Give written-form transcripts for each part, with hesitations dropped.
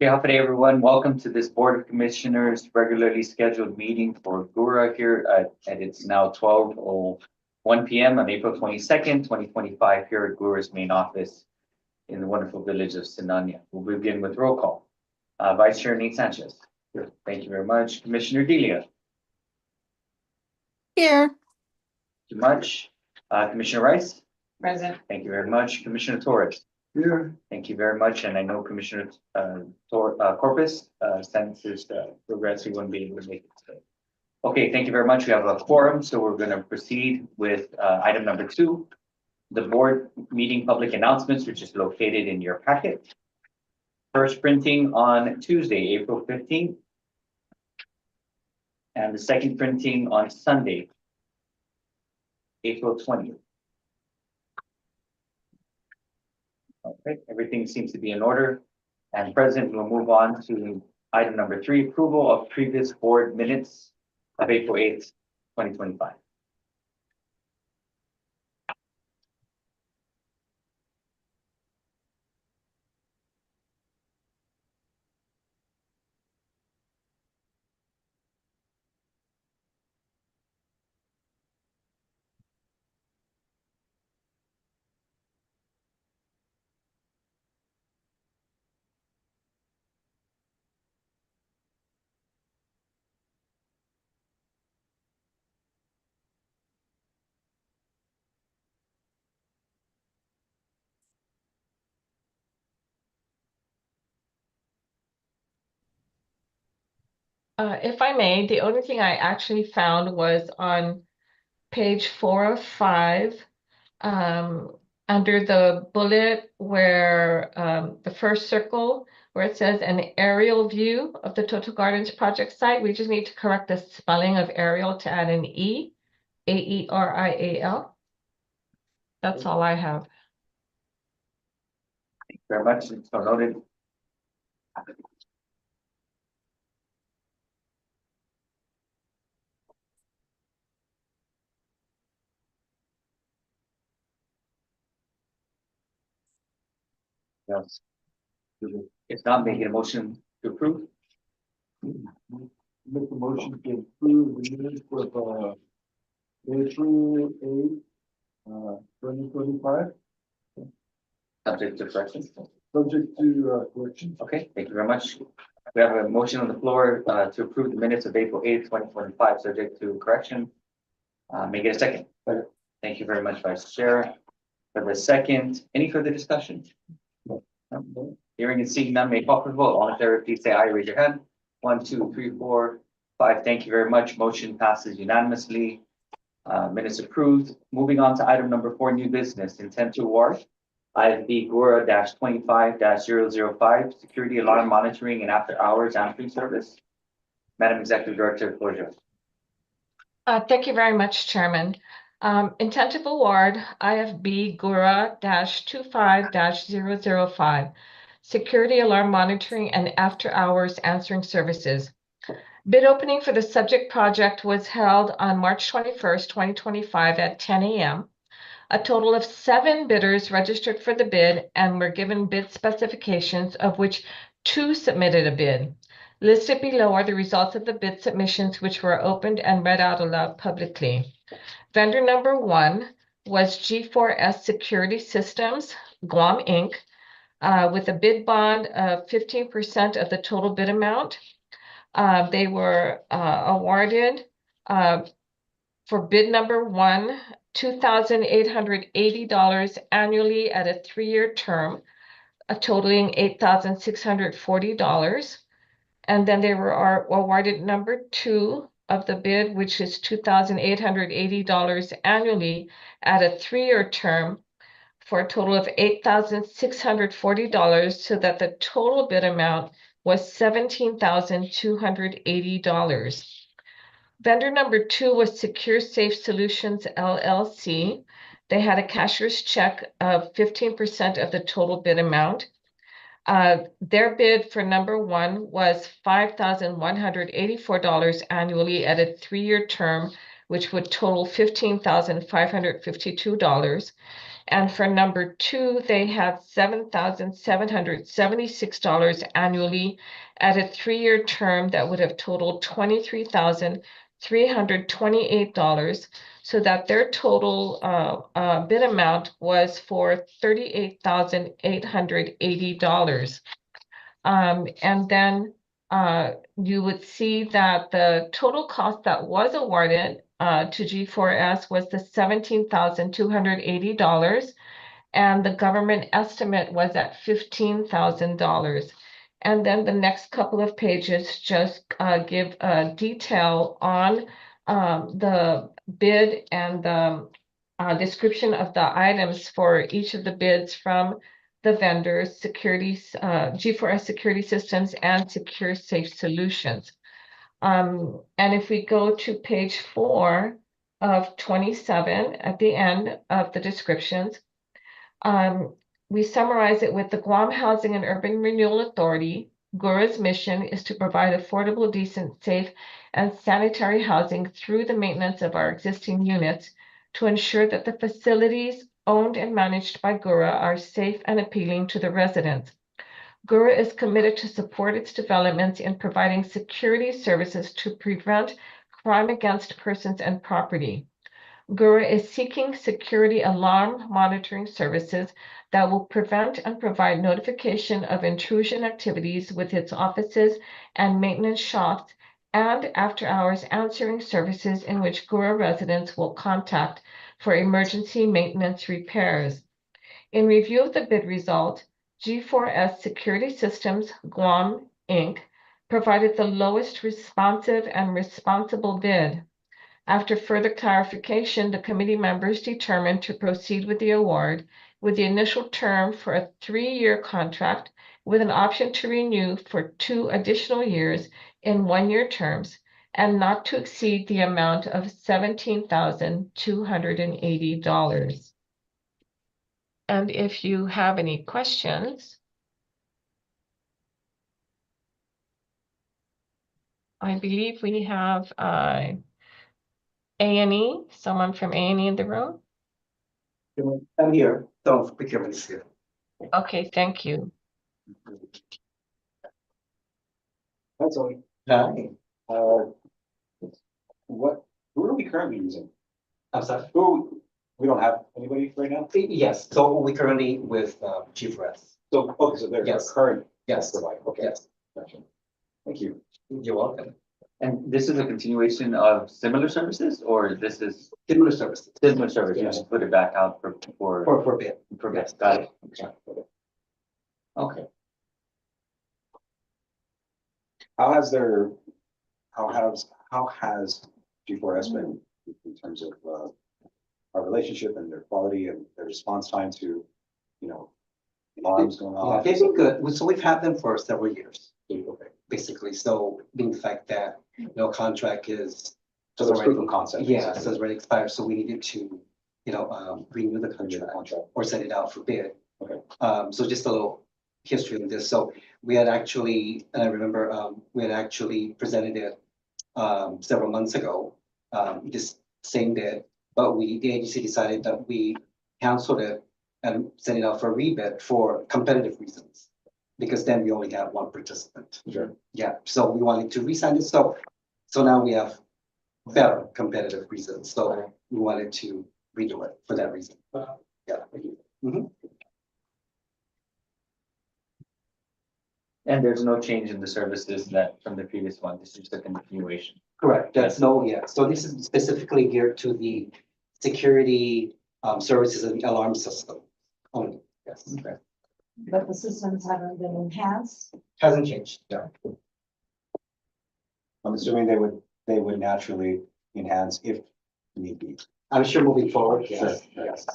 Okay, good day, everyone. Welcome to this Board of Commissioners regularly scheduled meeting for GHURA here at it's now 12:01 p.m. on April 22nd, 2025 here at GHURA's main office in the wonderful village of Sinania. We'll begin with roll call. Vice Chair Nate Sanchez. Here. Thank you very much. Commissioner Delia. Here. Thank you much. Commissioner Rice. Present. Thank you very much. Commissioner Torres. Here. Thank you very much. And I know Commissioner Corpus senses progress. We wouldn't be able to make it today. Okay, thank you very much. We have a quorum, so we're going to proceed with item number 2, the board meeting public announcements, which is located in your packet. First printing on Tuesday, April 15th, and the second printing on Sunday, April 20th. Okay, everything seems to be in order. And President, we'll move on to item number 3, approval of previous board minutes of April 8th, 2025. If I may, the only thing I actually found was on page 4 of 5, under the bullet where the first circle where it says an aerial view of the Total Gardens project site. We just need to correct the spelling of aerial to add an E, A-E-R-I-A-L. That's all I have. Thank you very much. So noted. Yes. If not, making a motion to approve. Make a motion to approve the minutes of April 8th, 2025, Subject to corrections. subject to correction. Okay, thank you very much. We have a motion on the floor to approve the minutes of April 8th, 2025, subject to correction. May I get a second? Second. Thank you very much, Vice Chair. For the second, any further discussion? No. Hearing and seeing none, may I call for the vote. All in favor, please say aye, raise your hand. 1, 2, 3, 4, 5. Thank you very much. Motion passes unanimously. Minutes approved. Moving on to item number 4, new business, intent to award. IFB GHURA-25-005, security alarm monitoring and after hours answering service. Madam Executive Director, the floor is yours. Thank you very much, Chairman. Intent of award, IFB GHURA-25-005, security alarm monitoring and after hours answering services. Bid opening for the subject project was held on March 21st, 2025 at 10 a.m. A total of 7 bidders registered for the bid and were given bid specifications, of which 2 submitted a bid. Listed below are the results of the bid submissions, which were opened and read out aloud publicly. Vendor number 1 was G4S Security Systems, Guam Inc., with a bid bond of 15% of the total bid amount. They were awarded for bid number 1, $2,880 annually at a 3-year term, totaling $8,640. And then they were awarded number 2 of the bid, which is $2,880 annually at a 3-year term for a total of $8,640, so that the total bid amount was $17,280. Vendor number 2 was Secure Safe Solutions, LLC. They had a cashier's check of 15% of the total bid amount. Their bid for number 1 was $5,184 annually at a 3-year term which would total $15,552. And for number 2, they had $7,776 annually at a 3-year term that would have totaled $23,328, so that their total bid amount was for $38,880. And then you would see that the total cost that was awarded to G4S was the $17,280, and the government estimate was at $15,000. And then the next couple of pages just give detail on the bid and the description of the items for each of the bids from the vendors, securities, G4S Security Systems and Secure Safe Solutions. And if we go to page 4 of 27 at the end of the descriptions, we summarize it with the Guam Housing and Urban Renewal Authority. GHURA's mission is to provide affordable, decent, safe, and sanitary housing through the maintenance of our existing units to ensure that the facilities owned and managed by GHURA are safe and appealing to the residents. GHURA is committed to support its developments in providing security services to prevent crime against persons and property. GHURA is seeking security alarm monitoring services that will prevent and provide notification of intrusion activities with its offices and maintenance shops, and after-hours answering services in which GHURA residents will contact for emergency maintenance repairs. In review of the bid result, G4S Security Systems Guam, Inc. provided the lowest responsive and responsible bid. After further clarification, the committee members determined to proceed with the award with the initial term for a 3-year contract with an option to renew for 2 additional years in 1-year terms and not to exceed the amount of $17,280. And if you have any questions, I believe we have A&E, someone from A&E in the room. I'm here, so procurement is here. Okay, thank you. That's all. Hi. Who are we currently using? I'm sorry. We don't have anybody right now? Yes, so we currently with G4S. So, okay, so they're Yes. current Yes. provider, okay. Yes, Gotcha. Thank you. you're welcome. And this is a continuation of similar services, or this is Similar services similar service, you Yeah. just put it back out for for bid. best, got it, Yeah. okay. How has G4S been in terms of our relationship and their quality and their response time to, alarms going Yeah, off? they've been good. So we've had them for several years, Okay, basically. So being the fact that, contract is. so there's proof of concept. Yeah, so it's already expired, so we needed to, renew the Under the contract contract. or send it out for bid. Okay. So just a little history on this. So we had actually, and I remember, we had actually presented it several months ago, this same bid, but the agency decided that we canceled it and sent it out for a rebid for competitive reasons. Because then we only have one participant. Sure. Yeah, so we wanted to resign it, so now we have better competitive reasons, so we wanted to redo it for that reason. Yeah. And there's no change in the services that from the previous one, this is just a continuation. Correct, that's so this is specifically geared to the security services and alarm system only, yes. Okay. But the systems haven't been enhanced. Hasn't changed, yeah. I'm assuming they would naturally enhance if need be. I'm sure moving forward, Sure, yes, yes.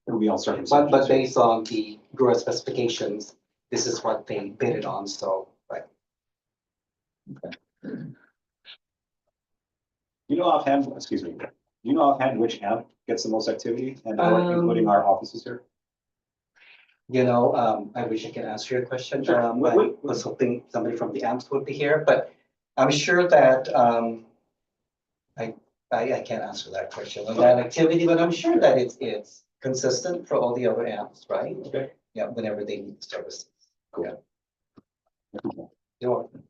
It'll be all circumstantial. But based on the GHURA specifications, this is what they bid it on, so, right. Offhand, excuse me, which amp gets the most activity and including our offices here? I wish I could answer your question. Sure. I was hoping somebody from the AMPS would be here, but I'm sure that, I can't answer that question on that activity, but I'm sure that it's consistent for all the other apps, right? Okay. Yeah, whenever they need the services. Cool. Yeah. You're welcome.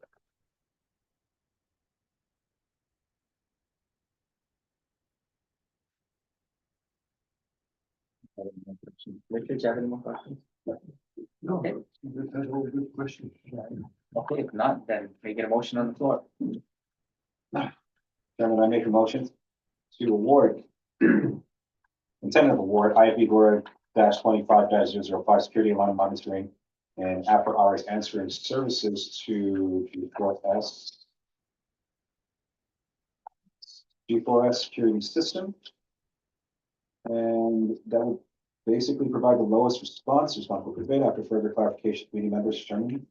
Richard, do you have any more questions? No, Okay. that's a good question. Okay, if not, then may I get a motion on the floor? Chairman, I make a motion to award intent of award IFB GHURA -25-005 security alarm monitoring and after hours answering services to G4S security system. And that will basically provide the lowest response responsible for bid after further clarification committee members determined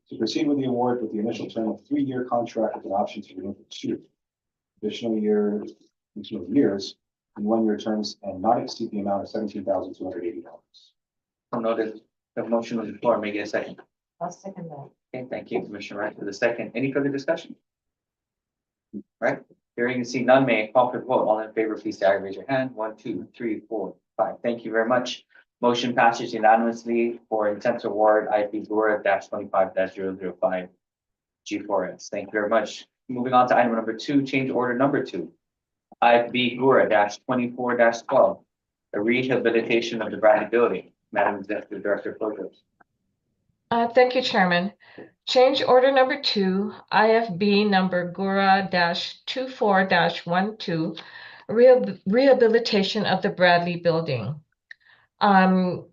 to proceed with the award with the initial term of 3-year contract with an option to renew for 2 additional years in 1-year terms and not exceed the amount of $17,280. So noted, the motion on the floor, may I get a second? I'll second that. Okay, thank you, Commissioner Wright, for the second. Any further discussion? Right, hearing and seeing none, may I call for the vote? All in favor, please say aye, raise your hand. 1, 2, 3, 4, 5. Thank you very much. Motion passes unanimously for intent to award IP GHURA -25-005 G4S. Thank you very much. Moving on to item number 2, change order number 2. IB GHURA -24-12, the rehabilitation of the Bradley Building. Madam Executive Director, floor yours. Thank you, Chairman. Change order number 2, IFB number GHURA -24-12, rehabilitation of the Bradley Building. And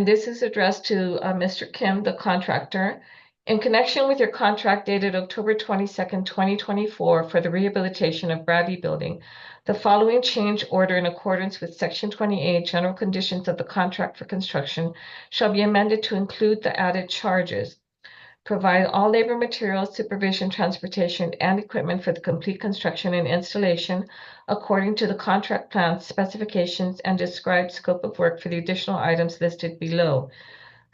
this is addressed to Mr. Kim, the contractor. In connection with your contract dated October 22nd, 2024 for the rehabilitation of Bradley Building, the following change order in accordance with Section 28 General Conditions of the Contract for Construction shall be amended to include the added charges. Provide all labor, materials, supervision, transportation, and equipment for the complete construction and installation according to the contract plan specifications and described scope of work for the additional items listed below.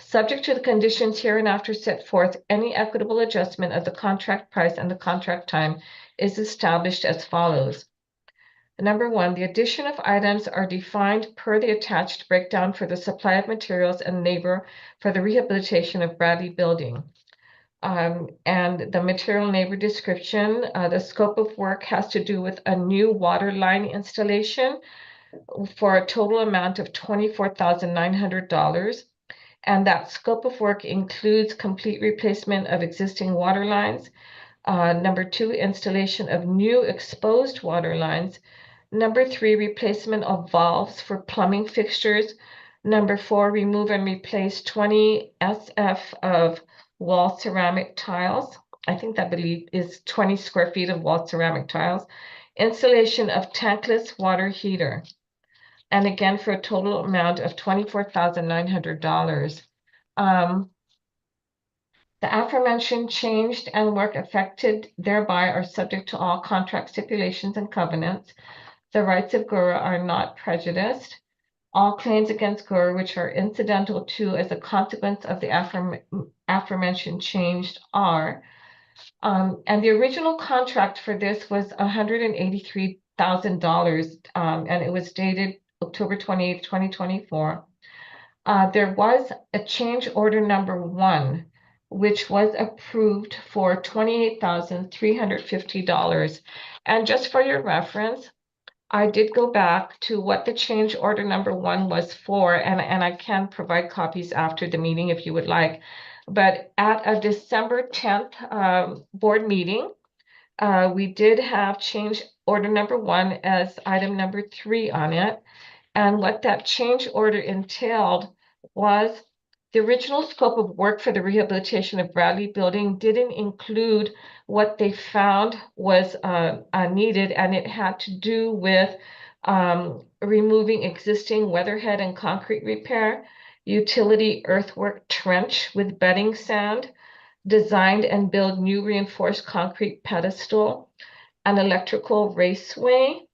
Subject to the conditions hereinafter set forth, any equitable adjustment of the contract price and the contract time is established as follows. Number 1, the addition of items are defined per the attached breakdown for the supply of materials and labor for the rehabilitation of Bradley Building. And the material labor description, the scope of work has to do with a new water line installation for a total amount of $24,900. And that scope of work includes complete replacement of existing water lines. Number 2, installation of new exposed water lines. Number 3, replacement of valves for plumbing fixtures. Number 4, remove and replace 20 SF of wall ceramic tiles. I think that believe is 20 square feet of wall ceramic tiles. Installation of tankless water heater. And again, for a total amount of $24,900. The aforementioned changed and work affected thereby are subject to all contract stipulations and covenants. The rights of GHURA are not prejudiced. All claims against GHURA which are incidental to as a consequence of the aforementioned changed are. And the original contract for this was $183,000, and it was dated October 28th, 2024. There was a change order number 1, which was approved for $28,350. And just for your reference, I did go back to what the change order number 1 was for, and I can provide copies after the meeting if you would like. But at a December 10th board meeting, we did have change order number 1 as item number 3 on it. And what that change order entailed was the original scope of work for the rehabilitation of Bradley Building didn't include what they found was needed, and it had to do with removing existing weatherhead and concrete repair, utility earthwork trench with bedding sand, designed and build new reinforced concrete pedestal, an electrical raceway,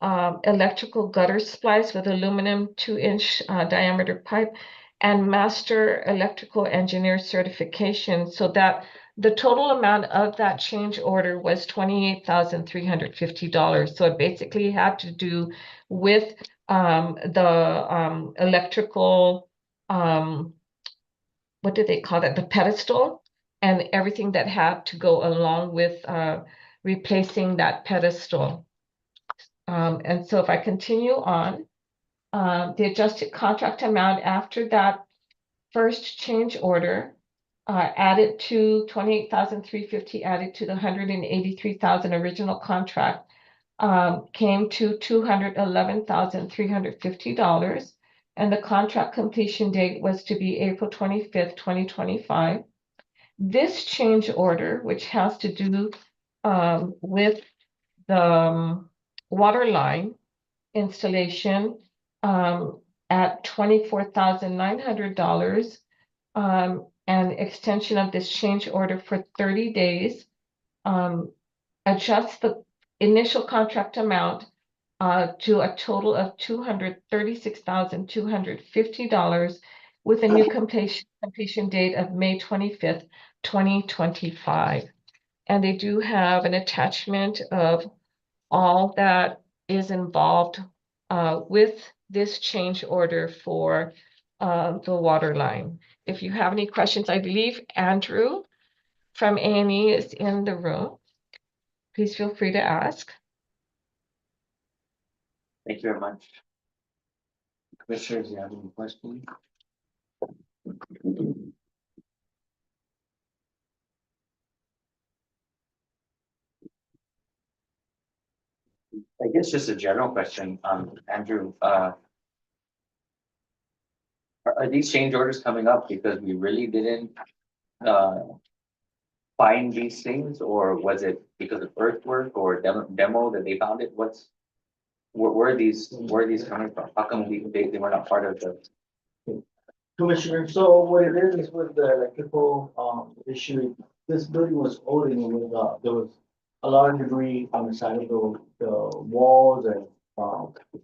electrical gutter splice with aluminum 2-inch diameter pipe, and master electrical engineer certification, so that The total amount of that change order was $28,350. So it basically had to do with the electrical, what do they call that? The pedestal and everything that had to go along with replacing that pedestal. And so if I continue on, the adjusted contract amount after that first change order added to 28,350, added to the 183,000 original contract, came to $211,350. And the contract completion date was to be April 25th, 2025. This change order, which has to do with the water line installation at $24,900, and extension of this change order for 30 days, adjust the initial contract amount to a total of $236,250 with a new completion date of May 25th, 2025. And they do have an attachment of all that is involved with this change order for the water line. If you have any questions, I believe Andrew from A&E is in the room. Please feel free to ask. Thank you very much. Commissioners, you have any questions? I guess just a general question, Andrew, are these change orders coming up because we really didn't find these things, or was it because of earthwork or demo that they found it? Where are these coming from? How come they were not part of the? Commissioner, so what it is with the electrical issue, this building was old and there was a lot of debris on the side of the walls and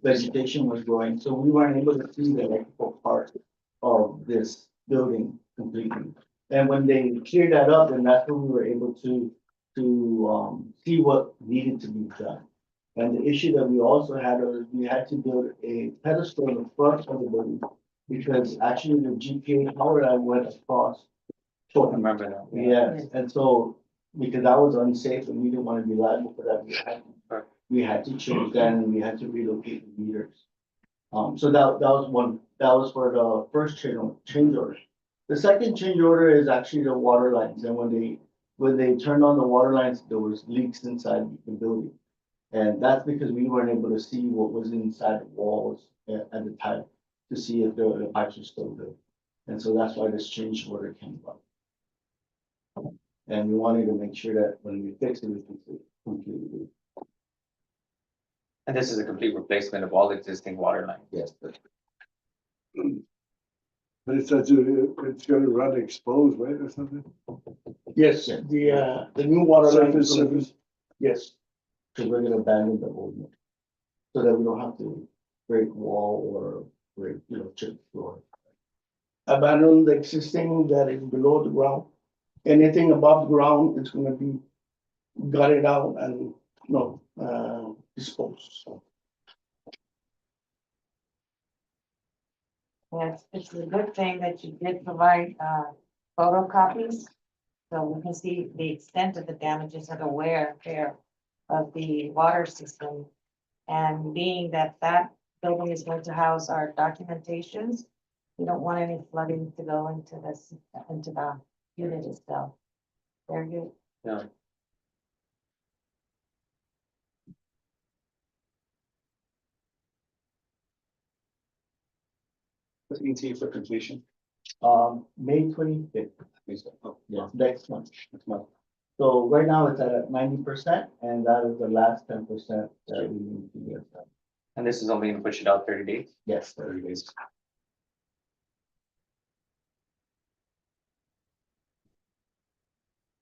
vegetation was growing, so we weren't able to see the electrical part of this building completely. And when they cleared that up, then that's when we were able to see what needed to be done. And the issue that we also had was we had to build a pedestal in the front of the building, because actually the GPA power line went across. I remember that. Yes, and so because that was unsafe and we didn't want to be liable for that, we had to change that and we had to relocate the meters. So that was for the first change order. The second change order is actually the water lines, and when they turned on the water lines, there was leaks inside the building. And that's because we weren't able to see what was inside the walls at the time to see if the pipes were still good. And so that's why this change order came up. And we wanted to make sure that when we fix it, we fix it completely. And this is a complete replacement of all existing water lines. Yes. But it says it's gonna run exposed, right, or something? Yes, the new water line is gonna be, Surface. yes. So we're gonna abandon the old one. So that we don't have to break wall or break, chip floor. Abandon the existing that is below the ground. Anything above ground is gonna be gutted out and, disposed. Yes, it's a good thing that you did provide photocopies. So we can see the extent of the damages and the wear and tear of the water system. And being that building is going to house our documentations, we don't want any flooding to go into the unit itself. Very good. Yeah. What's ETA for completion? May 25th, Oh, yes, next month. So right now it's at 90%, and that is the last 10% that we need to get done. And this is only gonna push it out 30 days? Yes, 30 days.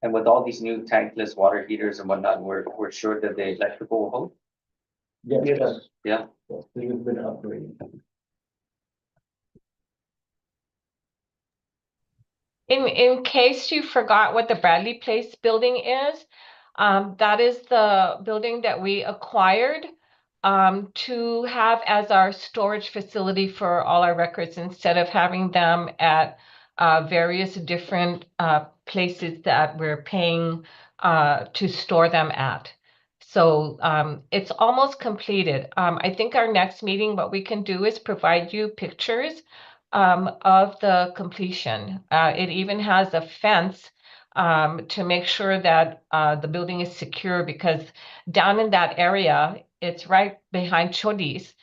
And with all these new tankless water heaters and whatnot, we're sure that the electrical will hold? Yes, yes. Yeah. Yes, we've been upgrading. In case you forgot what the Bradley Place building is, that is the building that we acquired to have as our storage facility for all our records instead of having them at various different places that we're paying to store them at. So it's almost completed. I think our next meeting, what we can do is provide you pictures of the completion. It even has a fence to make sure that the building is secure because down in that area, it's right behind Chodi's.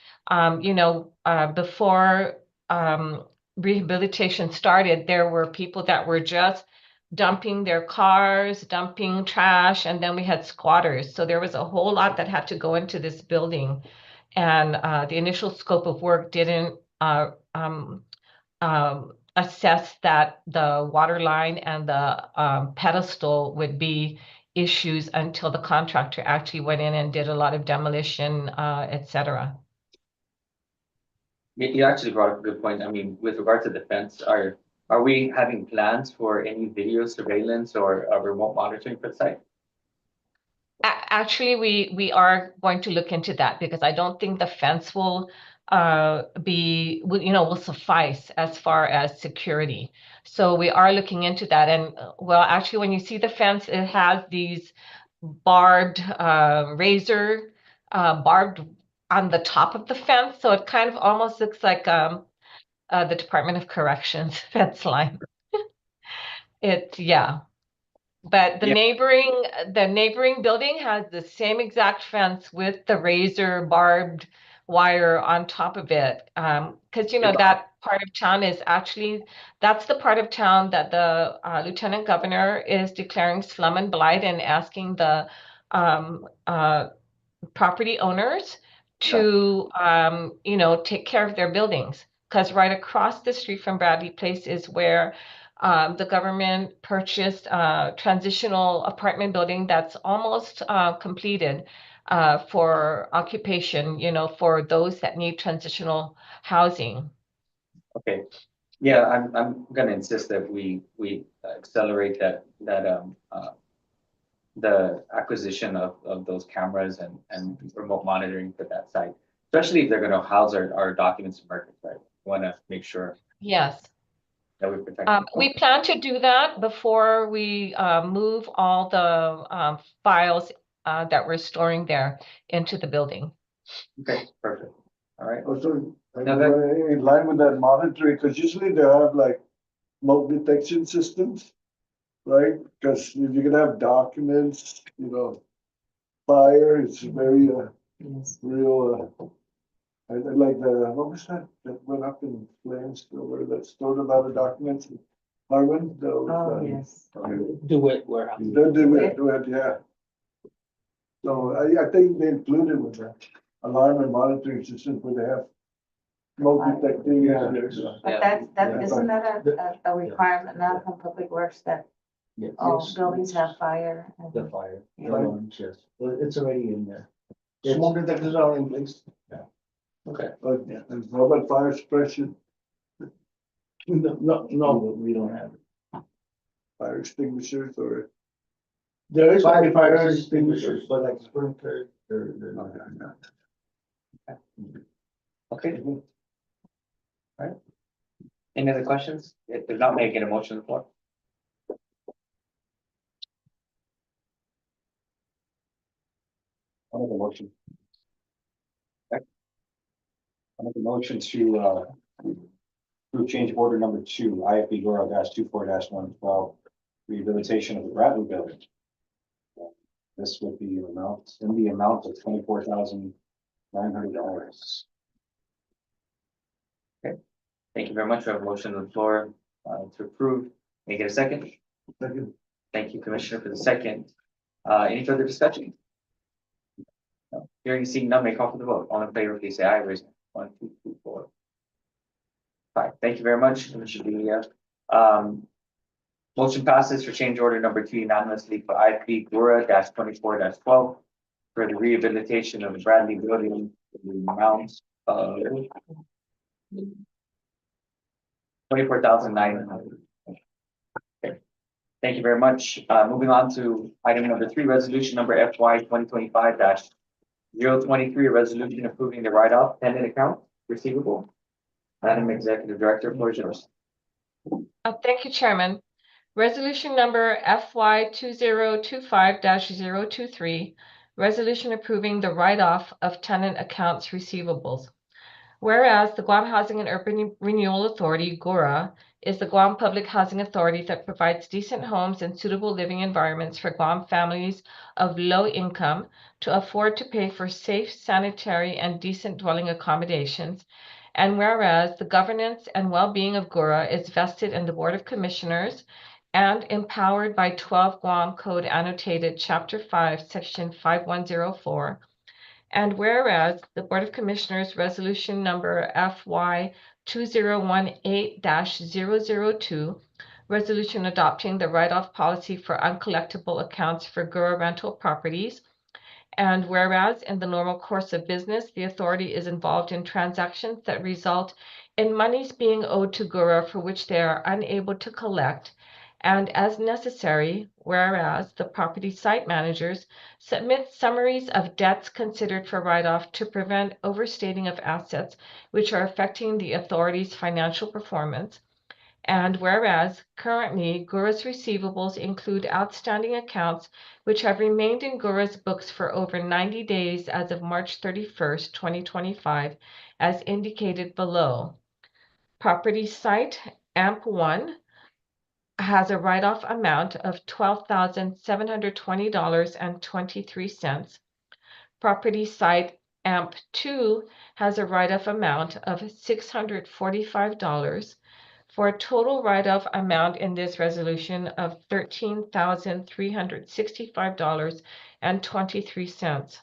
Before rehabilitation started, there were people that were just dumping their cars, dumping trash, and then we had squatters. So there was a whole lot that had to go into this building. And the initial scope of work didn't assess that the water line and the pedestal would be issues until the contractor actually went in and did a lot of demolition, et cetera. You actually brought up a good point. I mean, with regard to the fence, are we having plans for any video surveillance or remote monitoring for the site? Actually, we are going to look into that because I don't think the fence will suffice as far as security. So we are looking into that. And well, actually, when you see the fence, it has these barbed barbed on the top of the fence. So it kind of almost looks like the Department of Corrections fence line. Yeah. But the Yeah. neighboring building has the same exact fence with the razor barbed wire on top of it. Because that part of town is actually, that's the part of town that the Lieutenant Governor is declaring slum and blight and asking the property owners to take care of their buildings. Because right across the street from Bradley Place is where the government purchased a transitional apartment building that's almost completed for occupation, for those that need transitional housing. Okay. Yeah, I'm gonna insist that we accelerate the acquisition of those cameras and remote monitoring for that site, especially if they're gonna house our documents and records, right? We wanna make sure Yes. that we protect them. We plan to do that before we move all the files that we're storing there into the building. Okay, perfect. All right. Also, Now that- in line with that monitoring, because usually they have like smoke detection systems, right? Because if you're gonna have documents, fire, it's very, Yes. real, I like what was that went up in flames, where that stored a lot of documents? Harlan, Oh, yes. Do it warehouse. Then they went, yeah. So I think they included with that alarm and monitoring system where they have smoke detecting. Yeah. But Yeah. isn't that a requirement now from Public Works that Yeah, all yes, buildings have fire? and- the fire, Yeah. alarms, yes, well, it's already in there. Smoke detectors are in place. Okay. But, and how about fire suppression, No, we don't have it. fire extinguishers, or? There is fire extinguishers, but like sprinkler, they're not. Okay. All right. Any other questions? If they're not making a motion on the floor. I'll make a motion. I'll make a motion to approve change order number 2, IFB GHURA -24-112, rehabilitation of the Bradley building. This would be in the amount of $24,900. Thank you very much. We have a motion on the floor to approve. May I get a second? Second. Thank you, Commissioner, for the second. Any further discussion? No. Hearing and seeing none, may I call for the vote. All in favor, please say aye. Raise your hand. 1, 2, 3, 4. 5. Thank you very much, Commissioner Delia. Motion passes for change order number 2 unanimously for IFB GHURA -24-12 for the rehabilitation of the Bradley building in the amount of $24,900. Thank you very much. Moving on to item number 3, resolution number FY 2025-023, a resolution approving the write-off tenant account receivable. Madam Executive Director, floor is yours. Thank you, Chairman. Resolution number FY 2025-023, resolution approving the write-off of tenant accounts receivables. Whereas the Guam Housing and Urban Renewal Authority, GHURA, is the Guam Public Housing Authority that provides decent homes and suitable living environments for Guam families of low income to afford to pay for safe, sanitary, and decent dwelling accommodations. And whereas the governance and well-being of GHURA is vested in the Board of Commissioners and empowered by 12 Guam Code Annotated Chapter 5, Section 5104, and whereas the Board of Commissioners Resolution Number FY 2018-002, resolution adopting the write-off policy for uncollectible accounts for GHURA rental properties, and whereas in the normal course of business, the authority is involved in transactions that result in monies being owed to GHURA for which they are unable to collect, and as necessary, whereas the property site managers submit summaries of debts considered for write-off to prevent overstating of assets which are affecting the authority's financial performance, and whereas currently GHURA's receivables include outstanding accounts which have remained in GHURA's books for over 90 days as of March 31st, 2025, as indicated below. Property site AMP1 has a write-off amount of $12,720.23. Property site AMP2 has a write-off amount of $645 for a total write-off amount in this resolution of $13,365.23.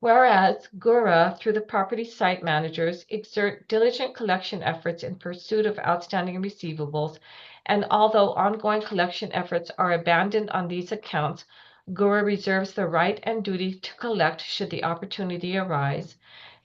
Whereas GHURA, through the property site managers, exert diligent collection efforts in pursuit of outstanding receivables, and although ongoing collection efforts are abandoned on these accounts, GHURA reserves the right and duty to collect should the opportunity arise.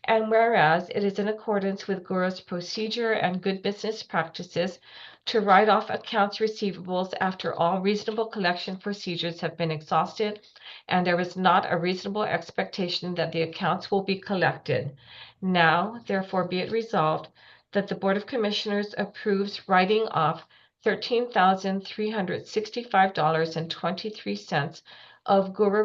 And whereas it is in accordance with GHURA's procedure and good business practices to write off accounts receivables after all reasonable collection procedures have been exhausted, and there is not a reasonable expectation that the accounts will be collected. Now, therefore, be it resolved that the Board of Commissioners approves writing off $13,365.23 of GHURA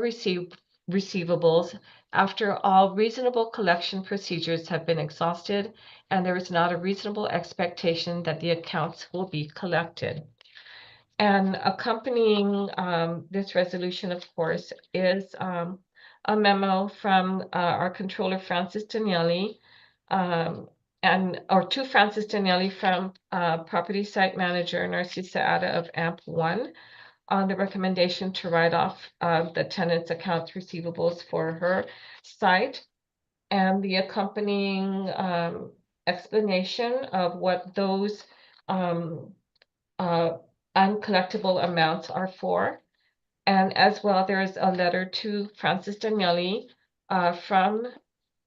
receivables after all reasonable collection procedures have been exhausted, and there is not a reasonable expectation that the accounts will be collected. And accompanying this resolution, of course, is a memo from our controller, Francis Daniele, or to Francis Daniele from property site manager Narcisa Ada of AMP1 on the recommendation to write off the tenant's accounts receivables for her site, and the accompanying explanation of what those uncollectible amounts are for. And as well, there is a letter to Francis Daniele from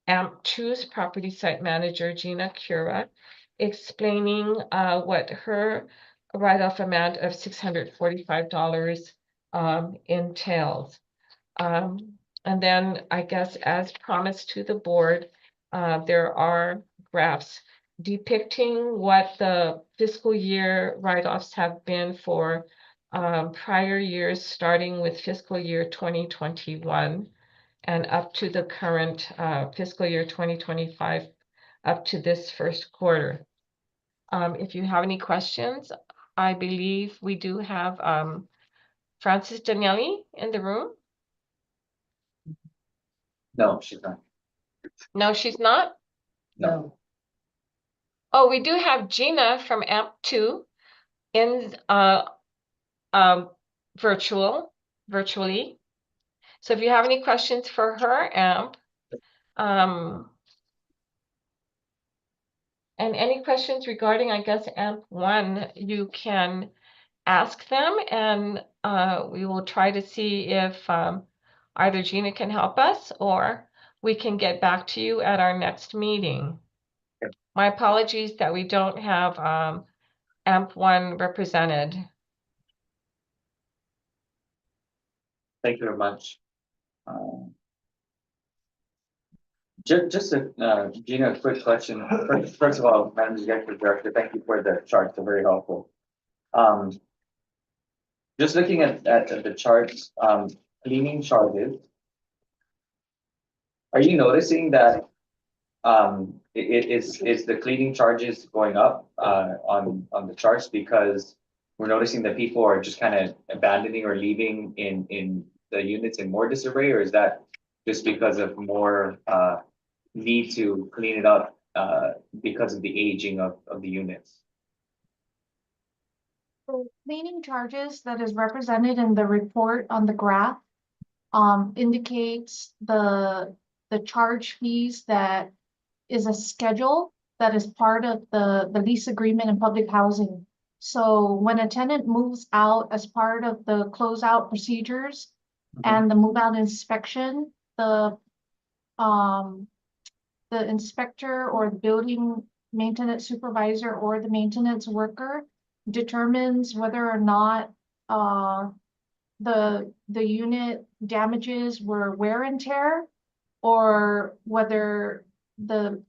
AMP2's property site manager, GHURA, explaining what her write-off amount of $645 entails. And then I guess as promised to the board, there are graphs depicting what the fiscal year write-offs have been for prior years, starting with fiscal year 2021 and up to the current fiscal year 2025, up to this first quarter. If you have any questions, I believe we do have Francis Daniele in the room. No, she's not. No, she's not. No. Oh, we do have Gina from AMP2 in virtually. So if you have any questions for her, AMP, and any questions regarding, I guess, AMP1, you can ask them, and we will try to see if either Gina can help us or we can get back to you at our next meeting. Okay. My apologies that we don't have AMP1 represented. Thank you very much. Just a, Gina, a quick question. First of all, Madam Executive Director, thank you for the charts, they're very helpful. Just looking at the charts, cleaning charges. Are you noticing that is the cleaning charges going up on the charts because we're noticing that people are just kind of abandoning or leaving in the units in more disarray, or is that just because of more need to clean it up because of the aging of the units? The cleaning charges that is represented in the report on the graph indicates the charge fees that is a schedule that is part of the lease agreement in public housing. So when a tenant moves out as part of the closeout procedures and the move out inspection, the inspector or the building maintenance supervisor or the maintenance worker determines whether or not the unit damages were wear and tear, or whether the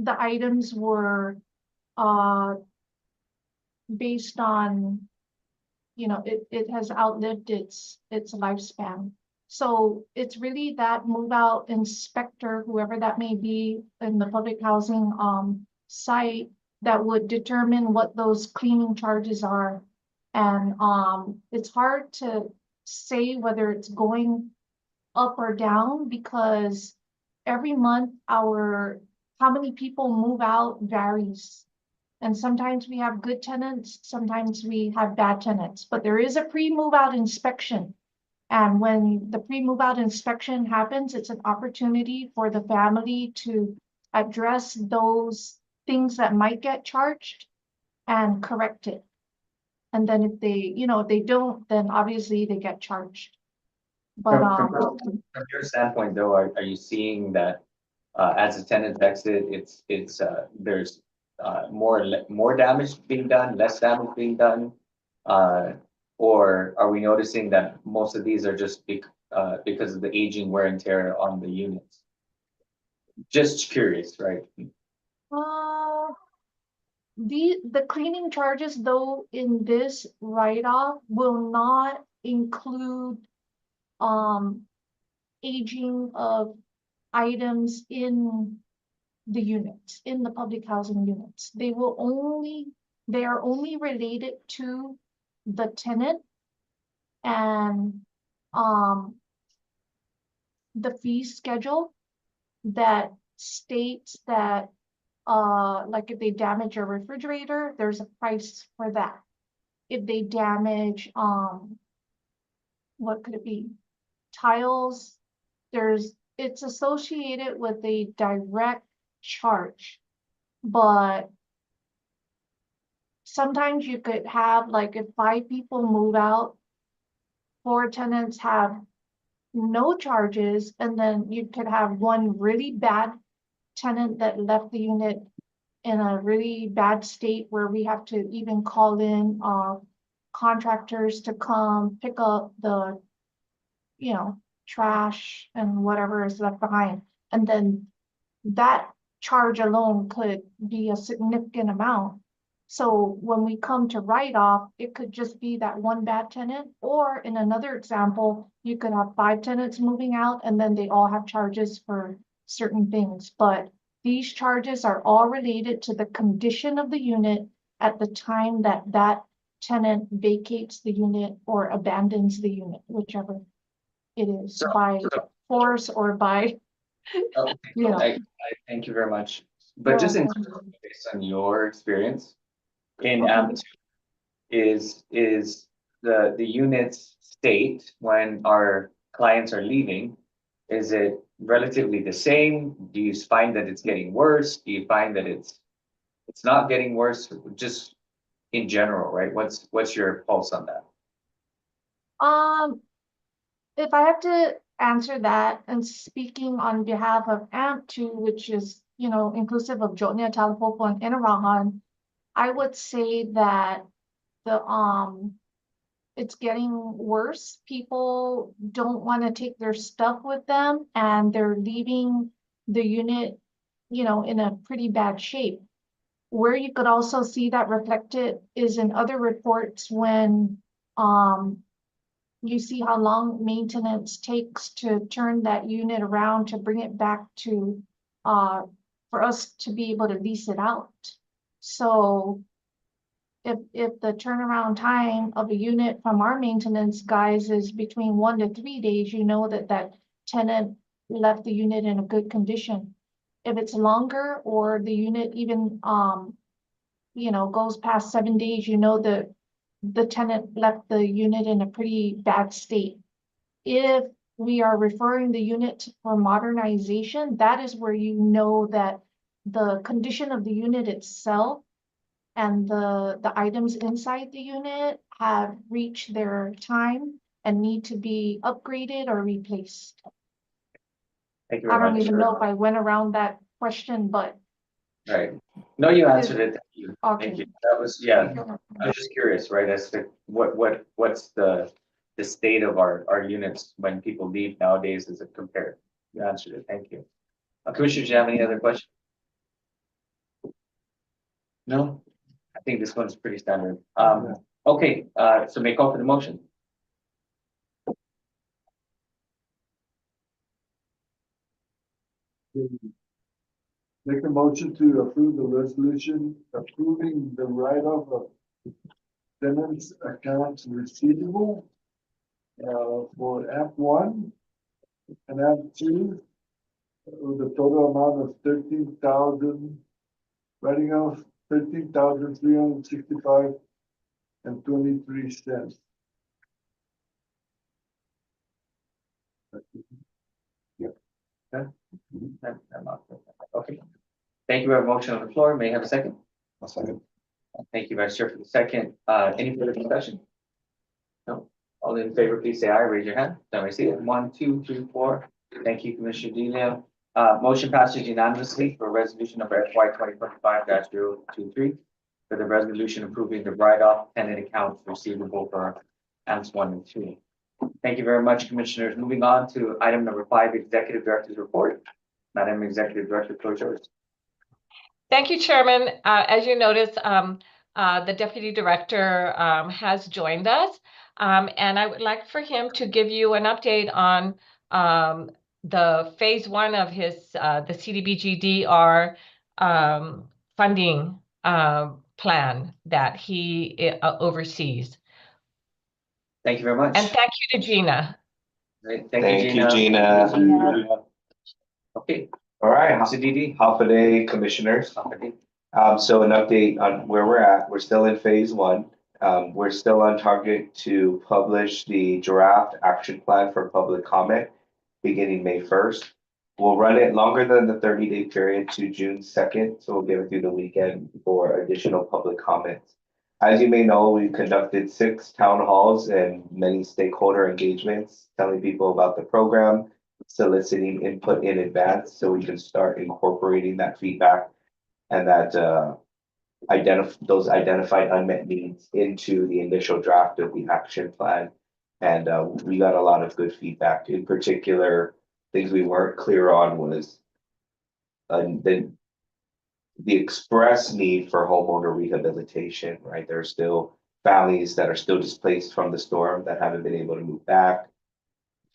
items were based on, you know, it has outlived its lifespan. So it's really that move out inspector, whoever that may be in the public housing site, that would determine what those cleaning charges are. And it's hard to say whether it's going up or down because every month how many people move out varies. And sometimes we have good tenants, sometimes we have bad tenants, but there is a pre-move out inspection. And when the pre-move out inspection happens, it's an opportunity for the family to address those things that might get charged and correct it. And then if they don't, then obviously they get charged. But From your standpoint though, are you seeing that as the tenants exit, there's more damage being done, less damage being done? Or are we noticing that most of these are just because of the aging wear and tear on the units? Just curious, right? The cleaning charges though in this write-off will not include aging of items in the units, in the public housing units. They are only related to the tenant and the fee schedule that states that like if they damage a refrigerator, there's a price for that. If they damage what could it be? Tiles, it's associated with a direct charge, but sometimes you could have, like, if 5 people move out, 4 tenants have no charges, and then you could have one really bad tenant that left the unit in a really bad state where we have to even call in contractors to come pick up the trash and whatever is left behind. And then that charge alone could be a significant amount. So when we come to write off, it could just be that one bad tenant, or in another example, you could have 5 tenants moving out and then they all have charges for certain things. But these charges are all related to the condition of the unit at the time that that tenant vacates the unit or abandons the unit, whichever it is, by force or by, I thank you very much. But just based on your experience in Amplitude, is the unit's state when our clients are leaving, is it relatively the same? Do you find that it's getting worse? Do you find that it's not getting worse? Just in general, right? What's your pulse on that? If I have to answer that, and speaking on behalf of AMP2, which is, inclusive of Jotnia, Talipopo, and Inarahan, I would say that the it's getting worse. People don't want to take their stuff with them and they're leaving the unit, in a pretty bad shape. Where you could also see that reflected is in other reports when you see how long maintenance takes to turn that unit around to bring it back to for us to be able to lease it out. So if the turnaround time of a unit from our maintenance guys is between 1 to 3 days, you know that tenant left the unit in a good condition. If it's longer or the unit even goes past 7 days, you know that the tenant left the unit in a pretty bad state. If we are referring the unit for modernization, that is where you know that the condition of the unit itself and the items inside the unit have reached their time and need to be upgraded or replaced. Thank you I very don't much. even know if I went around that question, but Right. No, you answered it. Thank you. Okay. Thank you. That was, yeah, I was just curious, right, as to what's the state of our units when people leave nowadays as it compared? You answered it. Thank you. Commissioner, do you have any other questions? No? I think this one's pretty standard. Okay, so may call for the motion. Make a motion to approve the resolution approving the write-off of tenants' accounts receivable for Act 1 and Act 2 with a total amount of 13,000, writing off 13,365 and 23 cents. Okay. Thank you. We have a motion on the floor. May I have a second? I'll second. Thank you, Vice Chair, for the second. Any further discussion? No? All in favor, please say aye. Raise your hand. Then I see it. 1, 2, 3, 4. Thank you, Commissioner Delia. Motion passes unanimously for resolution number FY 2025-023 for the resolution approving the write-off tenant accounts receivable for AMPS 1 and 2. Thank you very much, Commissioners. Moving on to item number 5, Executive Director's Report. Madam Executive Director, floor is yours. Thank you, Chairman. As you notice, the Deputy Director has joined us, and I would like for him to give you an update on the phase 1 of his the CDBG-DR funding plan that he oversees. Thank you very much. And thank you to Gina. Great. Thank you, Gina. Okay, All right, Mr. Didi. half a day, commissioners. So an update on where we're at. We're still in phase 1. We're still on target to publish the draft action plan for public comment beginning May 1st. We'll run it longer than the 30-day period to June 2nd, so we'll get it through the weekend for additional public comments. As you may know, we've conducted 6 town halls and many stakeholder engagements, telling people about the program, soliciting input in advance so we can start incorporating that feedback and that those identified unmet needs into the initial draft of the action plan. And we got a lot of good feedback. In particular, things we weren't clear on was the express need for homeowner rehabilitation, right? There's still families that are still displaced from the storm that haven't been able to move back.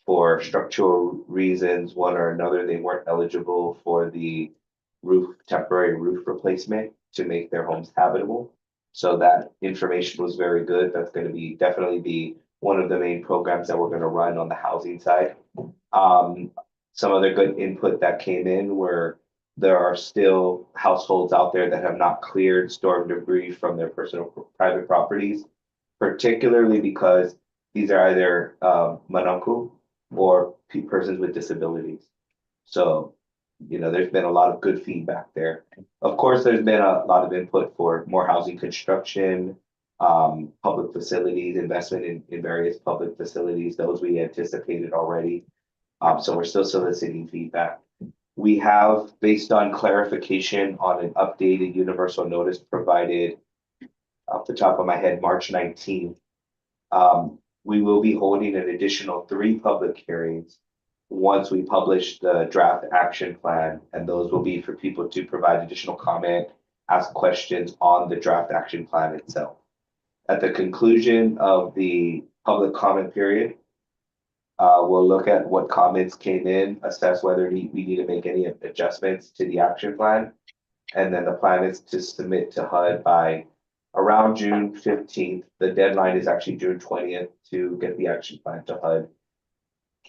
For structural reasons, one or another, they weren't eligible for the temporary roof replacement to make their homes habitable. So that information was very good. That's going to definitely be one of the main programs that we're going to run on the housing side. Some other good input that came in were there are still households out there that have not cleared storm debris from their personal private properties, particularly because these are either mananku or persons with disabilities. So, there's been a lot of good feedback there. Of course, there's been a lot of input for more housing construction, public facilities, investment in various public facilities, those we anticipated already. So we're still soliciting feedback. We have, based on clarification on an updated universal notice provided off the top of my head, March 19th, We will be holding an additional 3 public hearings once we publish the draft action plan, and those will be for people to provide additional comment, ask questions on the draft action plan itself. At the conclusion of the public comment period, we'll look at what comments came in, assess whether we need to make any adjustments to the action plan. And then the plan is to submit to HUD by around June 15th. The deadline is actually June 20th to get the action plan to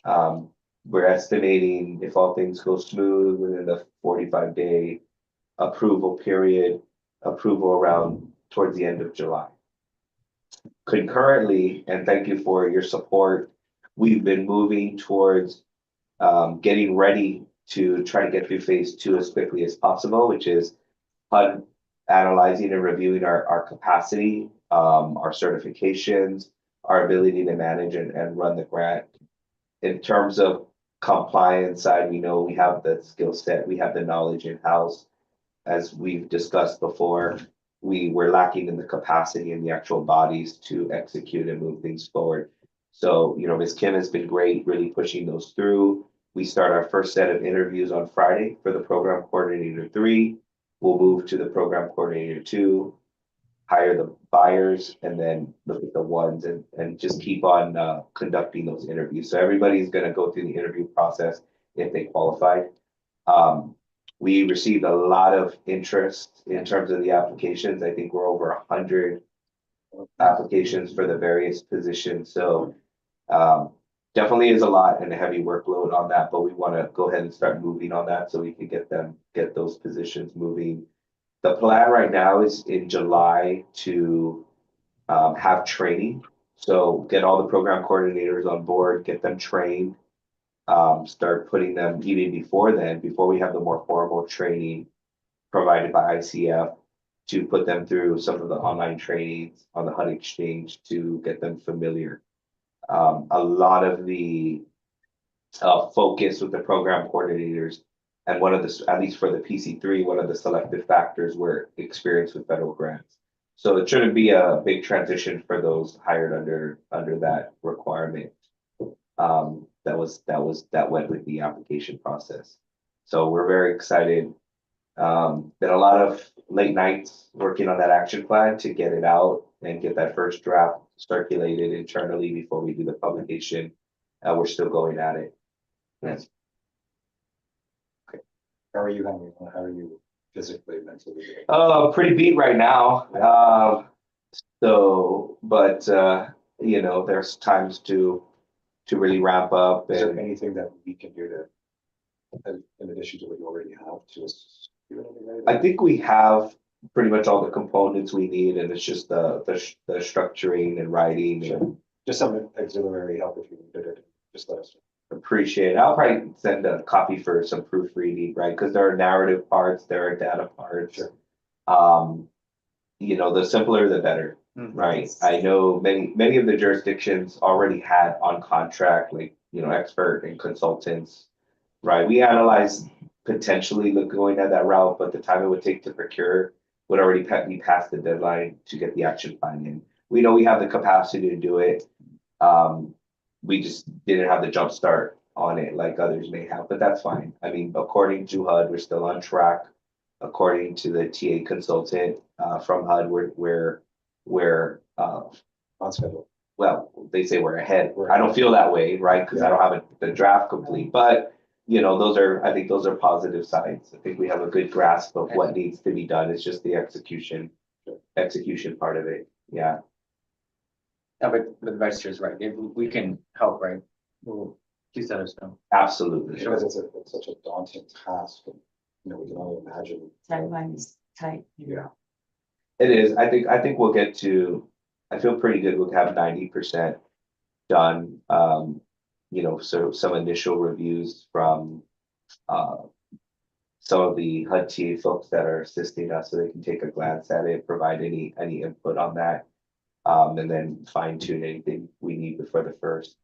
HUD. We're estimating, if all things go smooth, within the 45-day approval period, approval around towards the end of July. Concurrently, and thank you for your support, we've been moving towards getting ready to try to get through phase 2 as quickly as possible, which is HUD analyzing and reviewing our capacity, our certifications, our ability to manage and run the grant. In terms of compliance side, we know we have the skill set, we have the knowledge in-house. As we've discussed before, we were lacking in the capacity and the actual bodies to execute and move things forward. So, Ms. Kim has been great, really pushing those through. We start our first set of interviews on Friday for the program coordinator 3. We'll move to the program coordinator 2, hire the buyers, and then look at the ones and just keep on conducting those interviews. So everybody's going to go through the interview process if they qualified. We received a lot of interest in terms of the applications. I think we're over 100 applications for the various positions. So definitely is a lot and a heavy workload on that, but we want to go ahead and start moving on that so we can get those positions moving. The plan right now is in July to have training. So get all the program coordinators on board, get them trained, start putting them even before then, before we have the more formal training provided by ICF, to put them through some of the online trainings on the HUD Exchange to get them familiar. A lot of the focus with the program coordinators, and one of the, at least for the PC3, one of the selective factors were experience with federal grants. So it shouldn't be a big transition for those hired under that requirement. That went with the application process. So we're very excited. Been a lot of late nights working on that action plan to get it out and get that first draft circulated internally before we do the publication. We're still going at it. Yes. How are you handling? How are you physically, mentally? Pretty beat right now. But there's times to really ramp up. Is there And anything that we can do to, in addition to what you already have, to assist you in any way? I think we have pretty much all the components we need, and it's just the structuring and writing. Sure. And Just some auxiliary help if you needed it. Just let us know. appreciate it. I'll probably send a copy for some proofreading, right? Because there are narrative parts, there are data parts. Sure. The simpler the better. Right. I know many of the jurisdictions already had on contract, like, expert and consultants. Right. We analyzed potentially going down that route, but the time it would take to procure would already be past the deadline to get the action plan in. We know we have the capacity to do it. We just didn't have the jump start on it like others may have, but that's fine. I mean, according to HUD, we're still on track. According to the TA consultant from HUD, we're On schedule. well, they say we're ahead. I don't feel that way, right? Because I don't have the draft complete, but I think those are positive signs. I think we have a good grasp of what needs to be done. It's just the execution part of it. Yeah. Yeah, but the vice chair is right. If we can help, right? Please let us know. Absolutely. Because it's such a daunting task. And, we can only imagine. Timeline is tight. Yeah. It is. I think we'll get to, I feel pretty good. We'll have 90% done. So some initial reviews from some of the HUD TA folks that are assisting us, so they can take a glance at it, provide any input on that, and then fine tune anything we need before the first.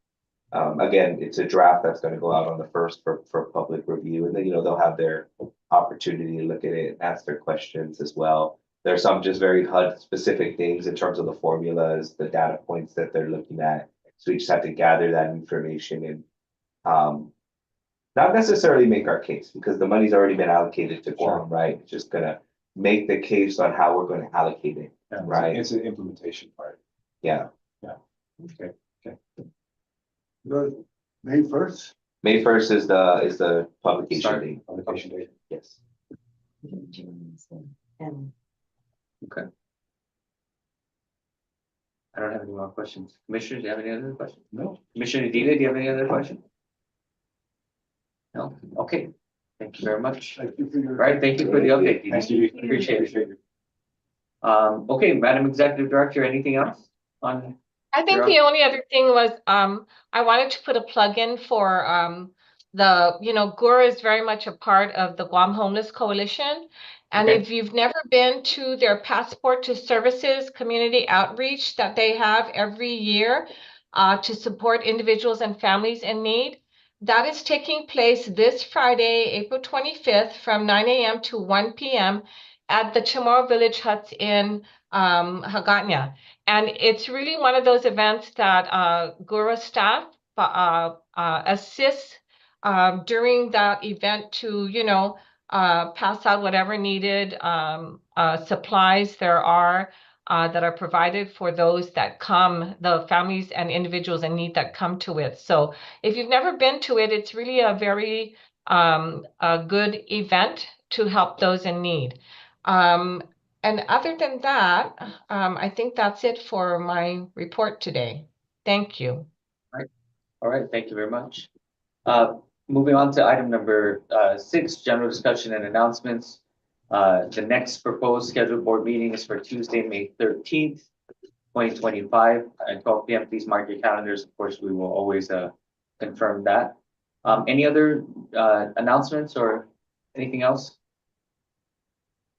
Again, it's a draft that's going to go out on the first for public review, and then they'll have their opportunity to look at it and ask their questions as well. There's some just very HUD specific things in terms of the formulas, the data points that they're looking at. So we just have to gather that information and not necessarily make our case because the money's already been allocated to Guam, right? It's just gonna make the case on how we're going to allocate it, right? It's an implementation part. Yeah. Okay. Good. May 1st? May 1st is the publication Start. date. Publication date. Yes. And I don't have any more questions. Commissioner, do you have any other questions? No. Commissioner Edina, do you have any other questions? No? Okay. Thank you very much. Thank you for your. All right, thank you for the update. Edina. Thanks, Judy. Appreciate it. Okay, Madam Executive Director, anything else on? I think You're the only other thing was, I wanted to put a plug in for, GHURA is very much a part of the Guam Homeless Coalition. And Okay. if you've never been to their Passport to Services community outreach that they have every year, to support individuals and families in need, that is taking place this Friday, April 25th, from 9 a.m. to 1 p.m. at the Chamorro Village Huts in Hagåtña. And it's really one of those events that GHURA staff assists during that event to, pass out whatever needed supplies there are that are provided for those that come, the families and individuals in need that come to it. So if you've never been to it, it's really a very a good event to help those in need. And other than that, I think that's it for my report today. Thank you. All right, thank you very much. Moving on to item number 6, general discussion and announcements. The next proposed scheduled board meeting is for Tuesday, May 13th, 2025 at 12 p.m. Please mark your calendars. Of course, we will always confirm that. Any other announcements or anything else?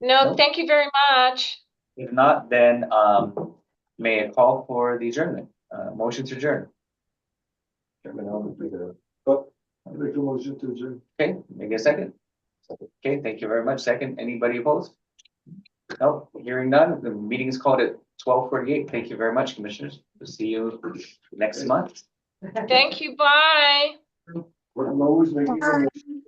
No, No? thank you very much. If not, then may I call for the adjournment? Motion to adjourn. Chairman, I'll make a- Make a motion to adjourn. Okay, make a second. Okay, thank you very much. Second, anybody opposed? No, hearing none. The meeting is called at 12:48. Thank you very much, commissioners. We'll see you next month. Thank you. Bye. We're always making a motion.